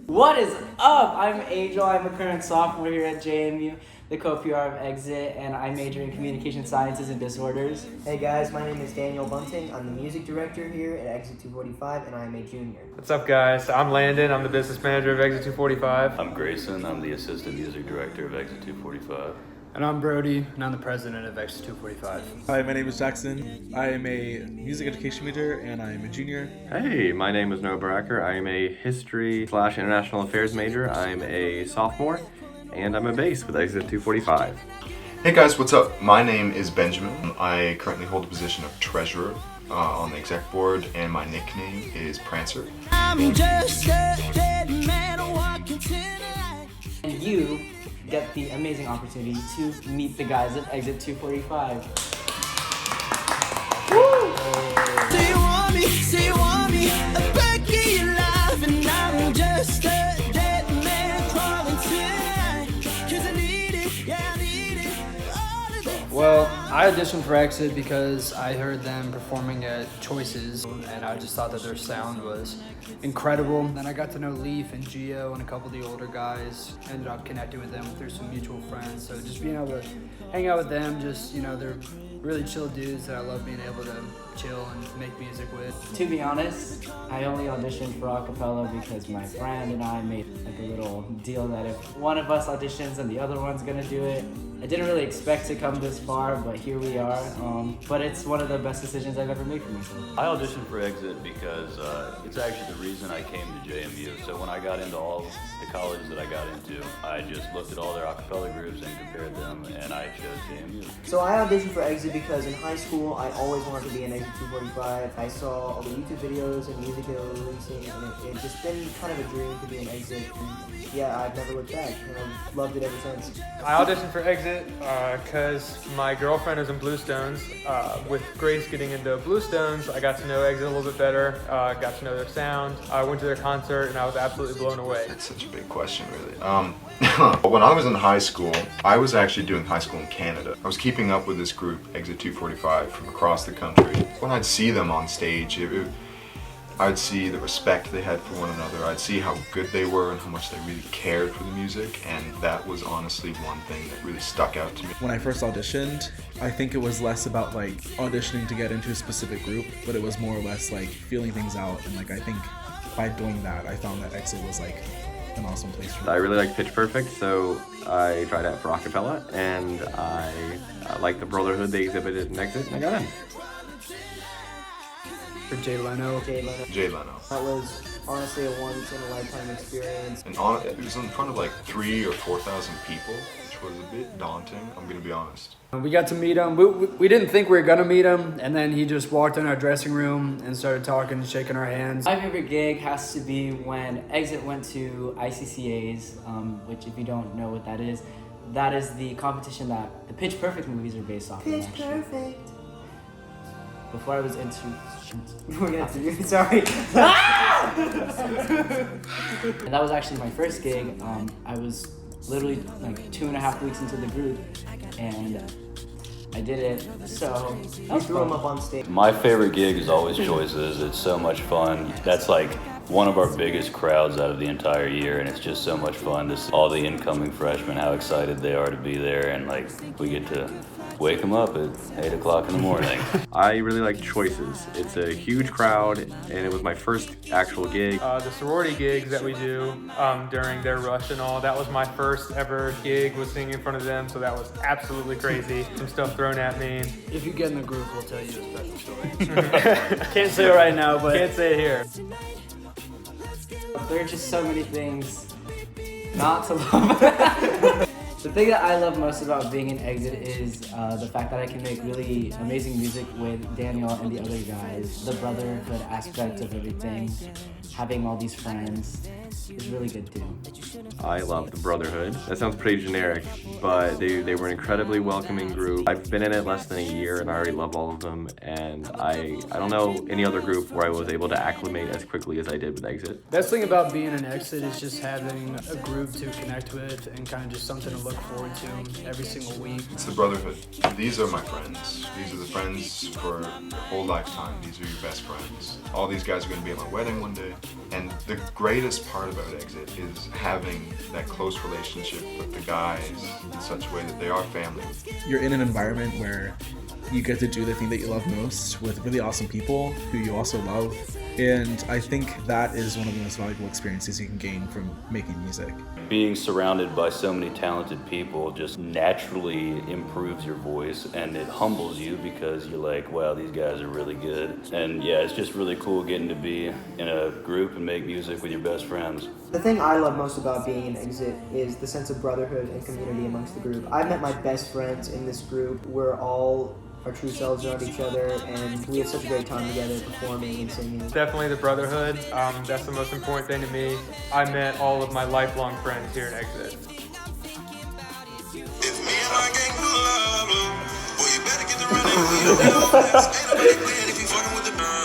What is up? I'm Angel. I'm a current sophomore here at JMU, the co-PR of Exit, and I major in communication sciences and disorders. Hey guys, my name is Daniel Bunting. I'm the music director here at Exit 245, and I am a junior. What's up, guys? I'm Landon. I'm the business manager of Exit 245. I'm Grayson. I'm the assistant music director of Exit 245. And I'm Brody, and I'm the president of Exit 245. Hi, my name is Jackson. I am a music education major, and I am a junior. Hey, my name is Noah Baracker. I am a history/international affairs major. I'm a sophomore, and I'm a bass with Exit 245. Hey guys, what's up? My name is Benjamin. I currently hold the position of treasurer on the exec board, and my nickname is Prancer. I'm just a dead man walking tonight. And you get the amazing opportunity to meet the guys at Exit 245. Woo! Say you want me, say you want me, back in your life, and I'm just a dead man crawling tonight, 'cause I need it, yeah I need it, all of that. Well, I auditioned for Exit because I heard them performing at Choices, and I just thought that their sound was incredible. Then I got to know Leaf and Gio and a couple of the older guys. Ended up connecting with them through some mutual friends. So just being able to hang out with them, just, they're really chill dudes that I love being able to chill and make music with. To be honest, I only auditioned for acapella because my friend and I made like a little deal that if one of us auditions and the other one's gonna do it. I didn't really expect to come this far, but here we are. But it's one of the best decisions I've ever made for myself. I auditioned for Exit because it's actually the reason I came to JMU. So when I got into all the colleges that I got into, I just looked at all their acapella groups and compared them, and I chose JMU. So I auditioned for Exit because in high school I always wanted to be in Exit 245. I saw all the YouTube videos and music they were releasing, and it just been kind of a dream to be in Exit. And yeah, I've never looked back, and I've loved it ever since. I auditioned for Exit because my girlfriend is in Bluestones. With Grace getting into Bluestones, I got to know Exit a little bit better, got to know their sound. I went to their concert, and I was absolutely blown away. That's such a big question, really. When I was in high school, I was actually doing high school in Canada. I was keeping up with this group, Exit 245, from across the country. When I'd see them on stage, I'd see the respect they had for one another. I'd see how good they were and how much they really cared for the music, and that was honestly one thing that really stuck out to me. When I first auditioned, I think it was less about like auditioning to get into a specific group, but it was more or less like feeling things out, and I think by doing that, I found that Exit was like an awesome place for me. I really like Pitch Perfect, so I tried out for acapella, and I liked the brotherhood they exhibited in Exit, and I got in. For Jay Leno. Jay Leno. That was honestly a once-in-a-lifetime experience. And it was in front of like 3,000 or 4,000 people, which was a bit daunting, I'm gonna be honest. We got to meet him. We didn't think we were going to meet him, and then he just walked in our dressing room and started talking and shaking our hands. My favorite gig has to be when Exit went to ICCAs, which if you don't know what that is the competition that the Pitch Perfect movies are based off of. Pitch Perfect. Before I was sorry. And that was actually my first gig. I was literally like 2.5 weeks into the group, and I did it. So We threw him up on stage. My favorite gig is always Choices. It's so much fun. That's like one of our biggest crowds out of the entire year, and it's just so much fun to see all the incoming freshmen, how excited they are to be there, and like we get to wake them up at 8 o'clock in the morning. I really like Choices. It's a huge crowd, and it was my first actual gig. The sorority gigs that we do during their rush and all, that was my first ever gig, was singing in front of them, so that was absolutely crazy. Some stuff thrown at me. If you get in the group, we'll tell you a special story. Can't say it right now, but Can't say it here. there are just so many things not to love. The thing that I love most about being in Exit is the fact that I can make really amazing music with Daniel and the other guys. The brotherhood aspect of everything, having all these friends is really good too. I love the brotherhood. That sounds pretty generic, but they were an incredibly welcoming group. I've been in it less than a year, and I already love all of them, and I don't know any other group where I was able to acclimate as quickly as I did with Exit. Best thing about being an Exit is just having a group to connect with and kind of just something to look forward to every single week. It's the brotherhood. These are my friends. These are the friends for your whole lifetime. These are your best friends. All these guys are going to be at my wedding one day. And the greatest part about Exit is having that close relationship with the guys in such a way that they are family. You're in an environment where you get to do the thing that you love most with really awesome people who you also love. And I think that is one of the most valuable experiences you can gain from making music. Being surrounded by so many talented people just naturally improves your voice, and it humbles you because you're like, wow, these guys are really good. And yeah, it's just really cool getting to be in a group and make music with your best friends. The thing I love most about being in Exit is the sense of brotherhood and community amongst the group. I've met my best friends in this group. We're all our true selves around each other, and we have such a great time together performing and singing. Definitely the brotherhood. That's the most important thing to me. I met all of my lifelong friends here in Exit.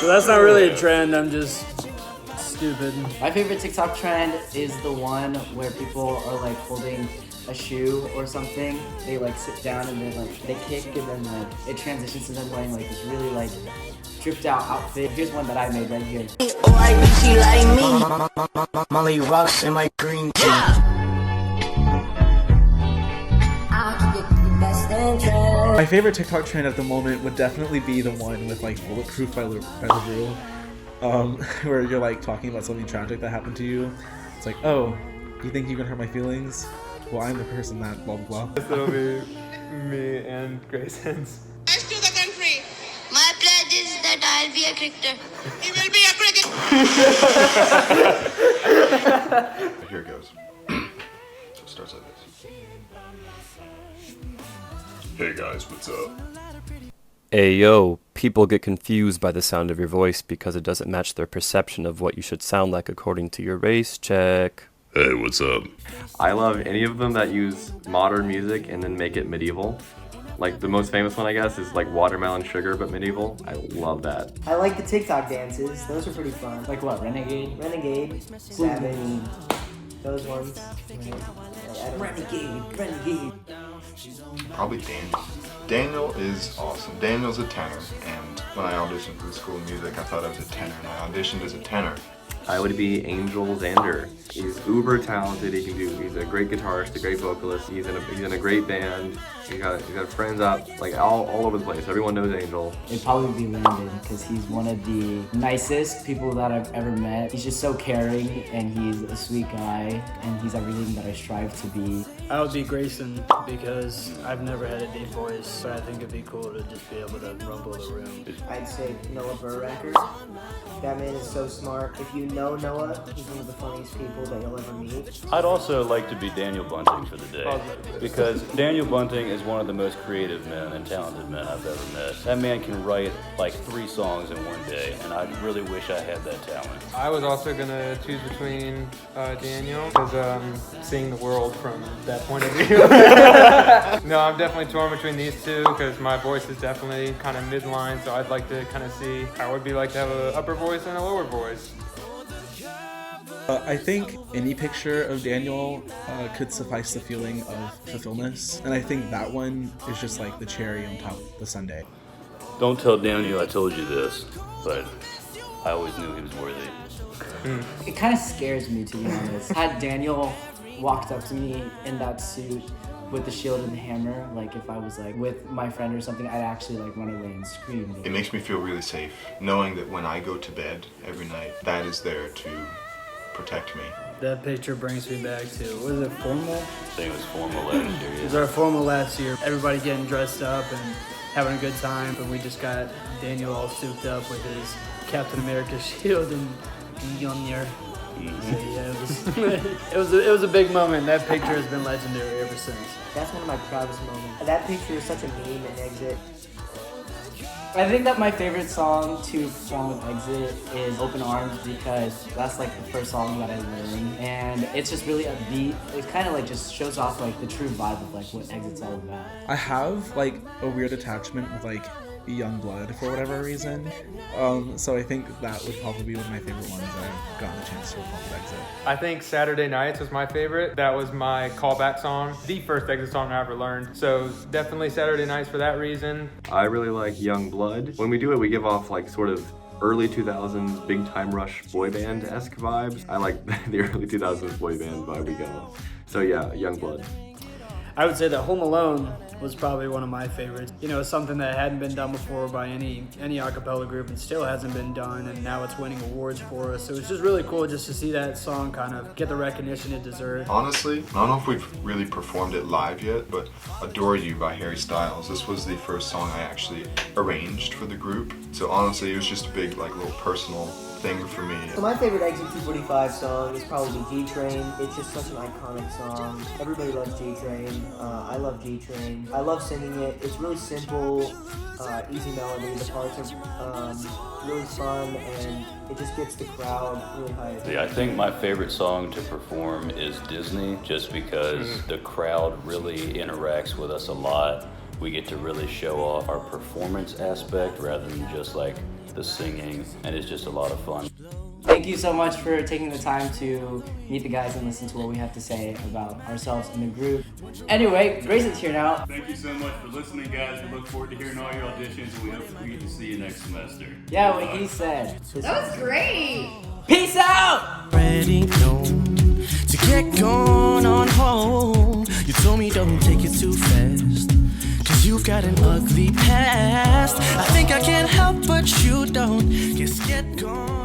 So that's not really a trend, I'm just stupid. My favorite TikTok trend is the one where people are like holding a shoe or something. They like sit down and then like they kick, and then like it transitions to them wearing like this really like dripped out outfit. Here's one that I made right here. Oh, I wish she like me. Molly rocks in my green tea. My favorite TikTok trend at the moment would definitely be the one with like Bulletproof by LaRue, where you're like talking about something tragic that happened to you. It's like, oh, you think you can hurt my feelings? Well, I'm the person that blah blah blah. That'll be me and Grayson's. Rise to the country. My pledge is that I'll be a cricketer. He will be a cricketer. Here it goes. So it starts like this. Hey guys, what's up? Ayo, people get confused by the sound of your voice because it doesn't match their perception of what you should sound like according to your race check. Hey, what's up? I love any of them that use modern music and then make it medieval. Like the most famous one, I guess, is like Watermelon Sugar, but medieval. I love that. I like the TikTok dances. Those are pretty fun. Like what? Renegade? Renegade, Savage, those ones. Renegade. Probably Daniel. Daniel is awesome. Daniel's a tenor, and when I auditioned for the School of Music, I thought I was a tenor, and I auditioned as a tenor. I would be Angil Lonzon. He's uber talented. He's a great guitarist, a great vocalist. He's in a great band. He's got friends out like all over the place. Everyone knows Angil. It'd probably be Landon because he's one of the nicest people that I've ever met. He's just so caring, and he's a sweet guy, and he's everything that I strive to be. I would be Grayson because I've never had a deep voice, but I think it'd be cool to just be able to rumble the room. I'd say Noah Burracker. That man is so smart. If you know Noah, he's one of the funniest people that you'll ever meet. I'd also like to be Daniel Bunting for the day, because Daniel Bunting is one of the most creative men and talented men I've ever met. That man can write like 3 songs in one day, and I really wish I had that talent. I was also gonna choose between Daniel, because seeing the world from that point of view. No, I'm definitely torn between these two because my voice is definitely kind of midline, so I'd like to kind of see how it would be like to have an upper voice and a lower voice. I think any picture of Daniel could suffice the feeling of fulfillment, and I think that one is just like the cherry on top of the sundae. Don't tell Daniel I told you this, but I always knew he was worthy. It kind of scares me, to be honest. Had Daniel walked up to me in that suit with the shield and the hammer, like if I was like with my friend or something, I'd actually like run away and scream. It makes me feel really safe, knowing that when I go to bed every night, that is there to protect me. That picture brings me back to, was it formal? I think it was formal last year. It was our formal last year. Everybody getting dressed up and having a good time, and we just got Daniel all souped up with his Captain America shield and Mjolnir. So yeah, it was a big moment. That picture has been legendary ever since. That's one of my proudest moments. That picture is such a meme in Exit. I think that my favorite song to perform with Exit is Open Arms because that's like the first song that I learned, and it's just really upbeat. It kind of like just shows off like the true vibe of like what Exit's all about. I have like a weird attachment with like young blood for whatever reason, so I think that would probably be one of my favorite ones that I've gotten a chance to perform with Exit. I think Saturday Nights was my favorite. That was my callback song, the first Exit song I ever learned. So definitely Saturday Nights for that reason. I really like Young Blood. When we do it, we give off like sort of early 2000s big time rush boy band-esque vibes. I like the early 2000s boy band vibe we got. So yeah, Youngblood. I would say that Home Alone was probably one of my favorites. You know, something that hadn't been done before by any a cappella group and still hasn't been done, and now it's winning awards for us. So it's just really cool just to see that song kind of get the recognition it deserved. Honestly, I don't know if we've really performed it live yet, but Adore You by Harry Styles, this was the first song I actually arranged for the group. So honestly, it was just a big, like, little personal thing for me. So my favorite Exit 245 song is probably G-Train. It's just such an iconic song. Everybody loves G-Train. I love G-Train. I love singing it. It's really simple, easy melody. The parts are really fun, and it just gets the crowd really hyped. Yeah, I think my favorite song to perform is Disney, just because the crowd really interacts with us a lot. We get to really show off our performance aspect rather than just like the singing, and it's just a lot of fun. Thank you so much for taking the time to meet the guys and listen to what we have to say about ourselves and the group. Anyway, Grayson's here now. Thank you so much for listening, guys. We look forward to hearing all your auditions, and we hope we get to see you next semester. Yeah, what he said. That was great. Peace out! Ready, known to get going on home. You told me don't take it too fast, 'cause you've got an ugly past. I think I can't help but you don't. Just get going.